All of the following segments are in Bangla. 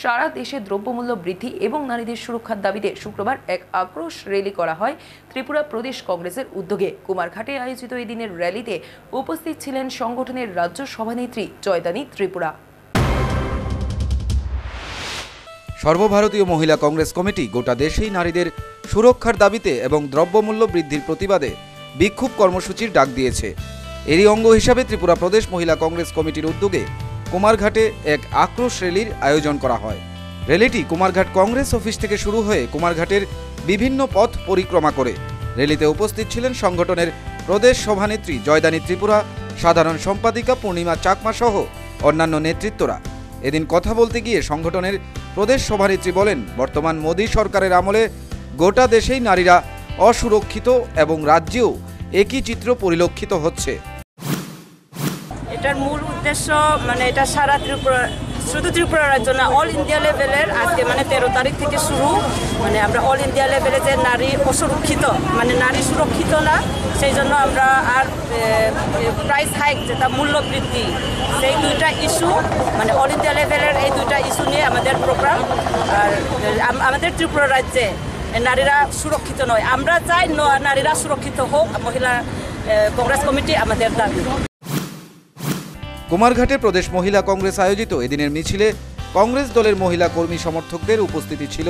সারা দেশে দ্রব্যমূল্য বৃদ্ধি এবং নারীদের সুরক্ষার দাবিতে শুক্রবার এক আক্রোশ র্যালি করা হয় ত্রিপুরা প্রদেশ কংগ্রেসের উদ্যোগে। কুমারঘাটে আয়োজিত এই দিনের র্যালিতে উপস্থিত ছিলেন সংগঠনের রাজ্য সভানেত্রী জয়দানী ত্রিপুরা। সর্বভারতীয় মহিলা কংগ্রেস কমিটি গোটা দেশেই নারীদের সুরক্ষার দাবিতে এবং দ্রব্যমূল্য বৃদ্ধির প্রতিবাদে বিক্ষোভ কর্মসূচির ডাক দিয়েছে। এরই অঙ্গ হিসাবে ত্রিপুরা প্রদেশ মহিলা কংগ্রেস কমিটির উদ্যোগে কুমারঘাটে এক আক্রোশ র্যালির আয়োজন করা হয়। র্যালিটি কুমারঘাট কংগ্রেস অফিস থেকে শুরু হয়ে কুমারঘাটের বিভিন্ন পথ পরিক্রমা করে। র্যালিতে উপস্থিত ছিলেন সংগঠনের প্রদেশ সভানেত্রী জয়দানী ত্রিপুরা, সাধারণ সম্পাদিকা পূর্ণিমা চাকমা সহ অন্যান্য নেতৃত্বরা। এদিন কথা বলতে গিয়ে সংগঠনের প্রদেশ সভানেত্রী বলেন, বর্তমান মোদী সরকারের আমলে গোটা দেশেই নারীরা অসুরক্ষিত এবং রাজ্যেও একই চিত্র পরিলক্ষিত হচ্ছে। এটার মূল উদ্দেশ্য এটা সারা ত্রিপুরা, শুধু ত্রিপুরা রাজ্য না, অল ইন্ডিয়া লেভেলের আজকে 13 তারিখ থেকে শুরু। আমরা অল ইন্ডিয়া লেভেলে যে নারী অসুরক্ষিত, নারী সুরক্ষিত না, সেই জন্য আমরা আর প্রাইস হাইক যেটা মূল্য বৃদ্ধি, সেই দুইটা ইস্যু অল ইন্ডিয়া লেভেলের এই দুইটা ইস্যু নিয়ে আমাদের প্রোগ্রাম। আর আমাদের ত্রিপুরা রাজ্যে নারীরা সুরক্ষিত নয়, আমরা চাই নারীরা সুরক্ষিত হোক। মহিলা কংগ্রেস কমিটি আমাদের দাবি। কুমারঘাটে প্রদেশ মহিলা কংগ্রেস আয়োজিত এদিনের মিছিলে কংগ্রেস দলের মহিলা কর্মী সমর্থকদের উপস্থিতি ছিল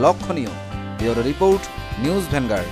লক্ষণীয়। Bureau report, news vanguard.